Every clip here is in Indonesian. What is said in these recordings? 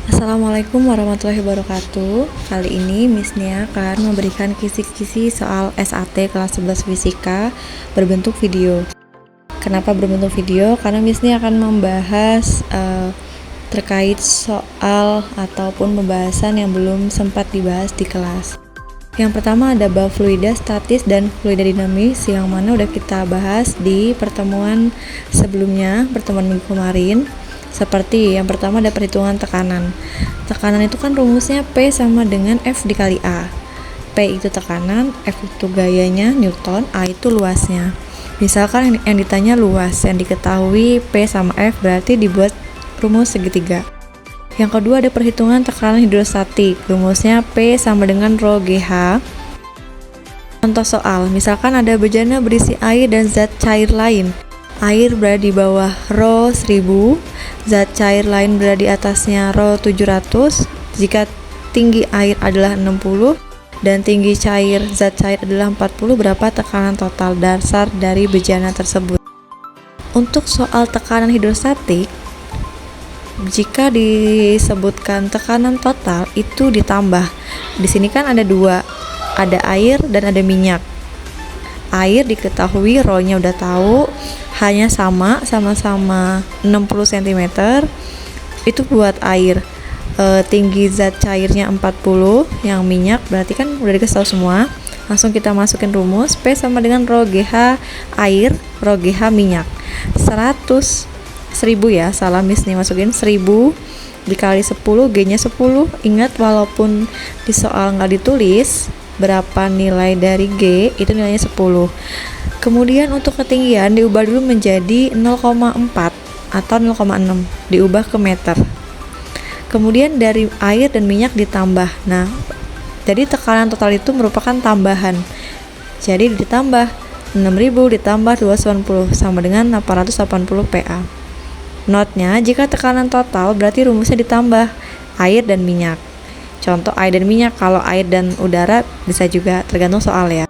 Assalamualaikum warahmatullahi wabarakatuh. Kali ini Miss Nia akan memberikan kisi-kisi soal SAT kelas 11 Fisika berbentuk video. Kenapa berbentuk video? Karena Miss Nia akan membahas terkait soal ataupun pembahasan yang belum sempat dibahas di kelas. Yang pertama ada bab fluida statis dan fluida dinamis, yang mana udah kita bahas di pertemuan sebelumnya, pertemuan minggu kemarin. Seperti yang pertama ada perhitungan tekanan. Tekanan itu kan rumusnya P sama dengan F dikali A. P itu tekanan, F itu gayanya Newton, A itu luasnya. Misalkan yang ditanya luas, yang diketahui P sama F, berarti dibuat rumus segitiga. Yang kedua ada perhitungan tekanan hidrostatik. Rumusnya P sama dengan rho GH. Contoh soal, misalkan ada bejana berisi air dan zat cair lain. Air berada di bawah rho 1000, zat cair lain berada di atasnya rho 700. Jika tinggi air adalah 60 dan tinggi zat cair adalah 40, berapa tekanan total dasar dari bejana tersebut? Untuk soal tekanan hidrostatik, jika disebutkan tekanan total itu ditambah. Di sini kan ada dua, ada air dan ada minyak. Air diketahui rho-nya udah tahu, hanya sama-sama 60 cm. Itu buat air. Tinggi zat cairnya 40, yang minyak berarti kan udah dikasih tahu semua. Langsung kita masukin rumus, P sama dengan rho GH air, rho GH minyak. 1000 ya, salah Miss nih, masukin 1000 dikali 10, G-nya 10. Ingat walaupun di soal nggak ditulis berapa nilai dari G, itu nilainya 10. Kemudian untuk ketinggian diubah dulu menjadi 0,4 atau 0,6, diubah ke meter. Kemudian dari air dan minyak ditambah. Nah, jadi tekanan total itu merupakan tambahan. Jadi ditambah 6000 ditambah 280 sama dengan 880 PA. Notnya, jika tekanan total berarti rumusnya ditambah air dan minyak. Contoh air dan minyak, kalau air dan udara bisa juga, tergantung soal ya.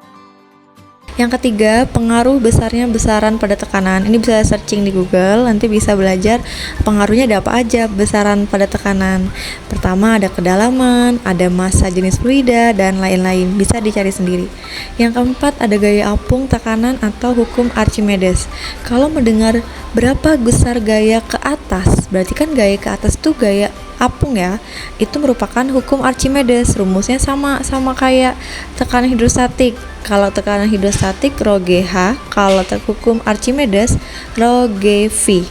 Yang ketiga, pengaruh besarnya besaran pada tekanan. Ini bisa searching di Google, nanti bisa belajar pengaruhnya ada apa aja besaran pada tekanan. Pertama ada kedalaman, ada massa jenis fluida, dan lain-lain. Bisa dicari sendiri. Yang keempat ada gaya apung tekanan atau hukum Archimedes. Kalau mendengar berapa besar gaya ke atas, berarti kan gaya ke atas itu gaya apung ya. Itu merupakan hukum Archimedes. Rumusnya sama kayak tekanan hidrostatik. Kalau tekanan hidrostatik rho GH, kalau hukum Archimedes rho GV.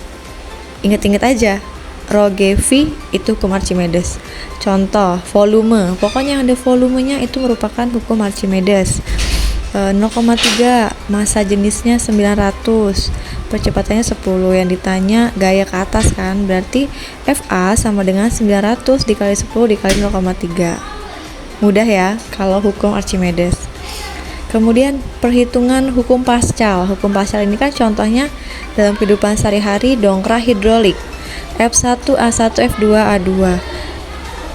Ingat-ingat aja, rho GV itu hukum Archimedes. Contoh volume, pokoknya yang ada volumenya itu merupakan hukum Archimedes. 0,3, massa jenisnya 900, percepatannya 10. Yang ditanya gaya ke atas kan, berarti FA sama dengan 900 dikali 10 dikali 0,3. Mudah ya kalau hukum Archimedes. Kemudian perhitungan hukum Pascal. Hukum Pascal ini kan contohnya dalam kehidupan sehari-hari dongkrak hidrolik. F1, A1, F2, A2.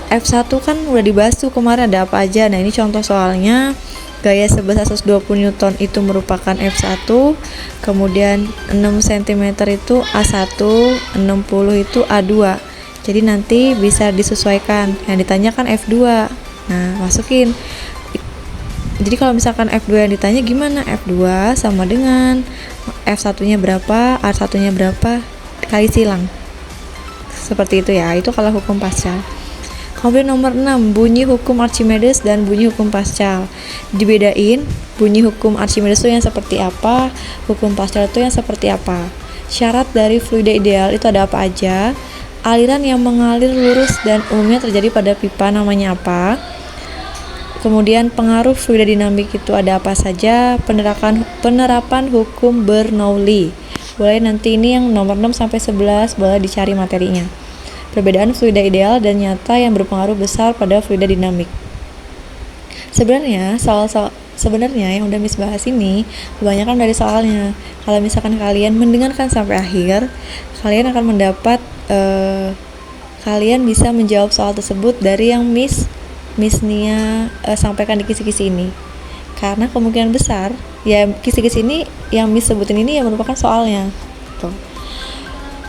F1 kan udah dibahas tuh kemarin ada apa aja. Nah, ini contoh soalnya. Gaya sebesar 120 Newton itu merupakan F1, kemudian 6 cm itu A1, 60 itu A2. Jadi nanti bisa disesuaikan. Yang ditanya kan F2. Nah, masukin. Jadi kalau misalkan F2 yang ditanya gimana? F2 sama dengan F1-nya berapa, R1-nya berapa, kali silang. Seperti itu ya, itu kalau hukum Pascal. Kemudian nomor 6, bunyi hukum Archimedes dan bunyi hukum Pascal. Dibedain, bunyi hukum Archimedes itu yang seperti apa, hukum Pascal itu yang seperti apa. Syarat dari fluida ideal itu ada apa aja, aliran yang mengalir lurus dan umumnya terjadi pada pipa namanya apa. Kemudian pengaruh fluida dinamik itu ada apa saja, penerapan hukum Bernoulli. Boleh nanti ini yang nomor 6 sampai 11 boleh dicari materinya. Perbedaan fluida ideal dan nyata yang berpengaruh besar pada fluida dinamik. Sebenarnya yang udah Miss bahas ini kebanyakan dari soalnya. Kalau misalkan kalian mendengarkan sampai akhir, kalian akan mendapat kalian bisa menjawab soal tersebut dari yang Miss Nia sampaikan di kisi-kisi ini. Karena kemungkinan besar ya kisi-kisi ini yang Miss sebutin ini yang merupakan soalnya. Tuh.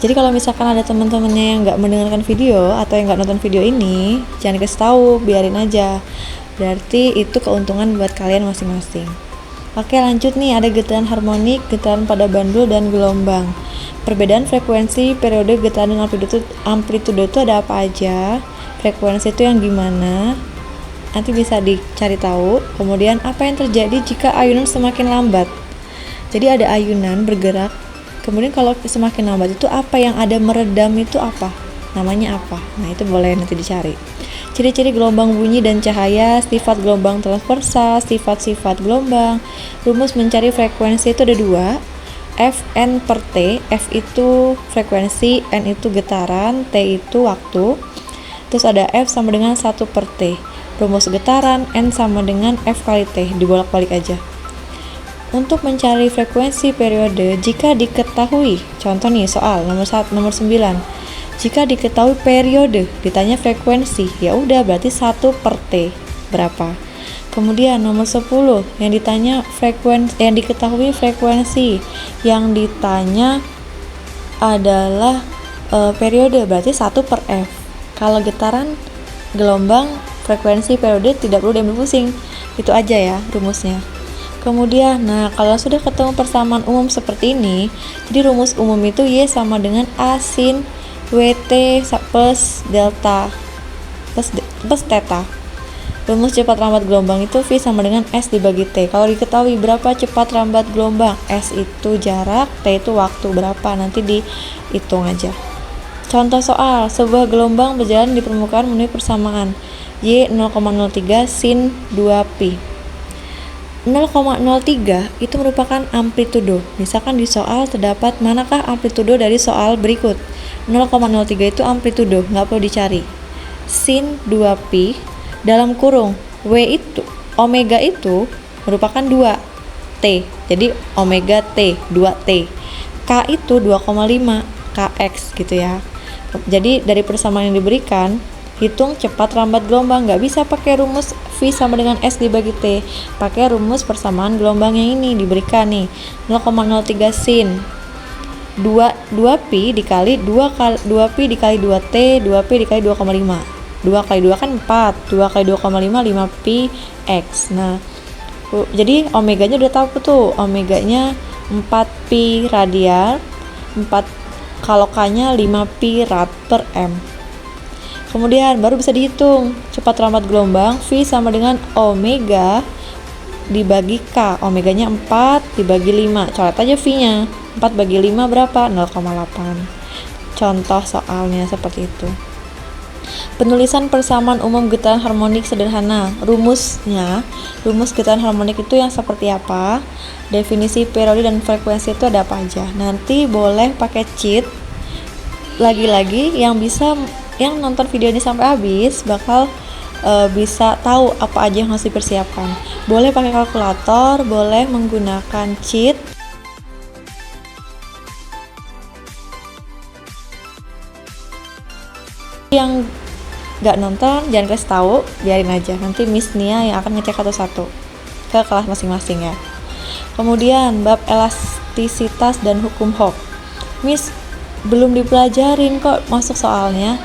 Jadi kalau misalkan ada teman-temannya yang nggak mendengarkan video atau yang nggak nonton video ini, jangan kasih tahu, biarin aja. Berarti itu keuntungan buat kalian masing-masing. Oke, lanjut nih, ada getaran harmonik, getaran pada bandul, dan gelombang. Perbedaan frekuensi, periode, getaran, dan amplitudo itu ada apa aja? Frekuensi itu yang gimana? Nanti bisa dicari tahu. Kemudian apa yang terjadi jika ayunan semakin lambat? Jadi ada ayunan bergerak. Kemudian kalau semakin lambat itu apa yang ada meredam itu apa? Namanya apa? Nah, itu boleh nanti dicari. Ciri-ciri gelombang bunyi dan cahaya, sifat gelombang transversal, sifat-sifat gelombang. Rumus mencari frekuensi itu ada 2. F N per T. F itu frekuensi, N itu getaran, T itu waktu. Terus ada F sama dengan 1 per T. Rumus getaran, N sama dengan F kali T, dibolak-balik aja. Untuk mencari frekuensi periode, jika diketahui, contoh nih soal nomor 9, jika diketahui periode, ditanya frekuensi, ya udah berarti 1 per T berapa. Kemudian nomor 10 yang ditanya yang diketahui frekuensi, yang ditanya adalah periode, berarti 1 per F. Kalau getaran, gelombang, frekuensi, periode tidak perlu diambil pusing, itu aja ya rumusnya. Kemudian, nah kalau sudah ketemu persamaan umum seperti ini, jadi rumus umum itu Y sama dengan A sin WT plus delta plus theta. Rumus cepat lambat gelombang itu V sama dengan S dibagi T. Kalau diketahui berapa cepat lambat gelombang, S itu jarak, T itu waktu berapa, nanti dihitung aja. Contoh soal, sebuah gelombang berjalan di permukaan memenuhi persamaan Y 0,03 sin 2pi. 0,03 itu merupakan amplitudo. Misalkan di soal terdapat manakah amplitudo dari soal berikut. 0,03 itu amplitudo, nggak perlu dicari. Sin 2pi dalam kurung W itu, omega itu merupakan 2T. Jadi omega T, 2T. K itu 2,5 kx gitu ya. Jadi dari persamaan yang diberikan, hitung cepat lambat gelombang. Nggak bisa pakai rumus V sama dengan S dibagi T, pakai rumus persamaan gelombang yang ini diberikan nih 0,03 sin 2pi dikali 2pi dikali 2T, 2pi dikali 2,5. 2 kali 2 kan 4, 2 kali 2,5 5pi x. Nah, jadi omeganya udah tahu tuh, omeganya 4pi radian, 4 kalau K-nya 5pi rad per m. Kemudian baru bisa dihitung cepat lambat gelombang V sama dengan omega dibagi K. Omeganya 4 dibagi 5. Coret aja V-nya. 4 bagi 5 berapa? 0,8. Contoh soalnya seperti itu. Penulisan persamaan umum getaran harmonik sederhana. Rumusnya, rumus getaran harmonik itu yang seperti apa? Definisi periode dan frekuensi itu ada apa aja? Nanti boleh pakai cheat. Lagi-lagi yang nonton video ini sampai habis bakal bisa tahu apa aja yang harus dipersiapkan. Boleh pakai kalkulator, boleh menggunakan cheat. Yang nggak nonton jangan kasih tahu, biarin aja, nanti Miss Nia yang akan ngecek satu-satu ke kelas masing-masing ya. Kemudian bab elastisitas dan hukum Hooke, Miss belum dipelajarin kok masuk soalnya,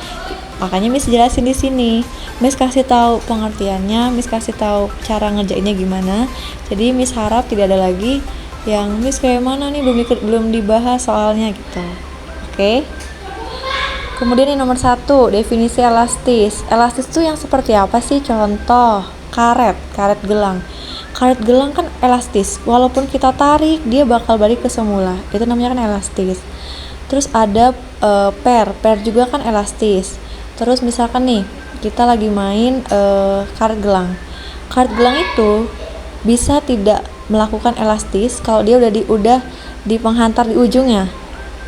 makanya Miss jelasin di sini. Miss kasih tahu pengertiannya, Miss kasih tahu cara ngerjainnya gimana. Jadi Miss harap tidak ada lagi yang Miss kayak mana nih belum dibahas soalnya gitu. Oke? Kemudian yang nomor 1, definisi elastis. Elastis itu yang seperti apa sih? Contoh, karet gelang. Karet gelang kan elastis, walaupun kita tarik dia bakal balik ke semula. Itu namanya kan elastis. Terus ada per juga kan elastis. Terus misalkan nih, kita lagi main karet gelang. Karet gelang itu bisa tidak melakukan elastis kalau dia udah di penghantar di ujungnya.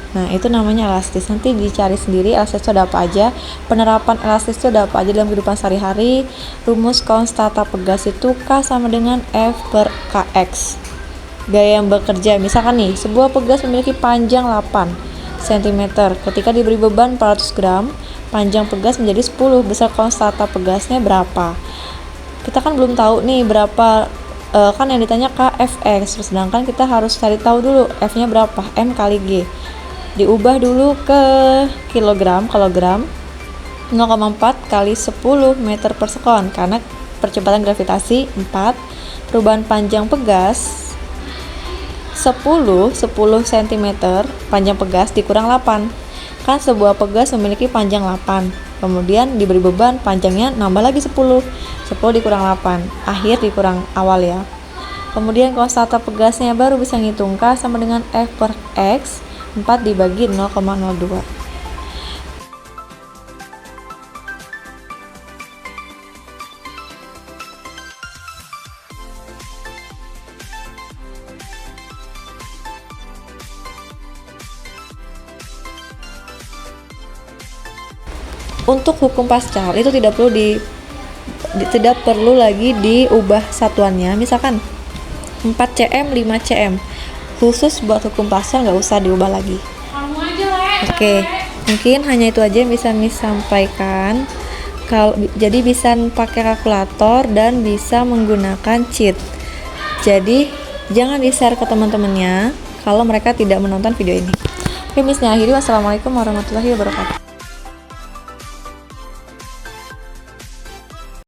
Nah, itu namanya elastis. Nanti dicari sendiri elastis itu ada apa aja. Penerapan elastis itu ada apa aja dalam kehidupan sehari-hari. Rumus konstanta pegas itu K sama dengan F per Kx. Gaya yang bekerja, misalkan nih, sebuah pegas memiliki panjang 8 cm. Ketika diberi beban 400 gram, panjang pegas menjadi 10. Besar konstanta pegasnya berapa? Kita kan belum tahu nih berapa, kan yang ditanya Kfx. Sedangkan kita harus cari tahu dulu F-nya berapa, M kali G. diubah dulu ke kilogram 0,4 kali 10 meter per sekon karena percepatan gravitasi 4. Perubahan panjang pegas 10 cm panjang pegas dikurang 8. Kan sebuah pegas memiliki panjang 8, kemudian diberi beban panjangnya nambah lagi 10 dikurang 8, akhir dikurang awal ya. Kemudian konstanta pegasnya baru bisa ngitung K sama dengan F per X 4 dibagi 0,02. Untuk hukum Pascal itu tidak perlu lagi diubah satuannya. Misalkan 4 cm 5 cm, khusus buat hukum Pascal nggak usah diubah lagi. Oke, mungkin hanya itu aja yang bisa Miss sampaikan. Jadi bisa pakai kalkulator dan bisa menggunakan cheat. Jadi jangan di-share ke teman-temannya kalau mereka tidak menonton video ini. Oke, Miss akhiri. Wassalamualaikum warahmatullahi wabarakatuh.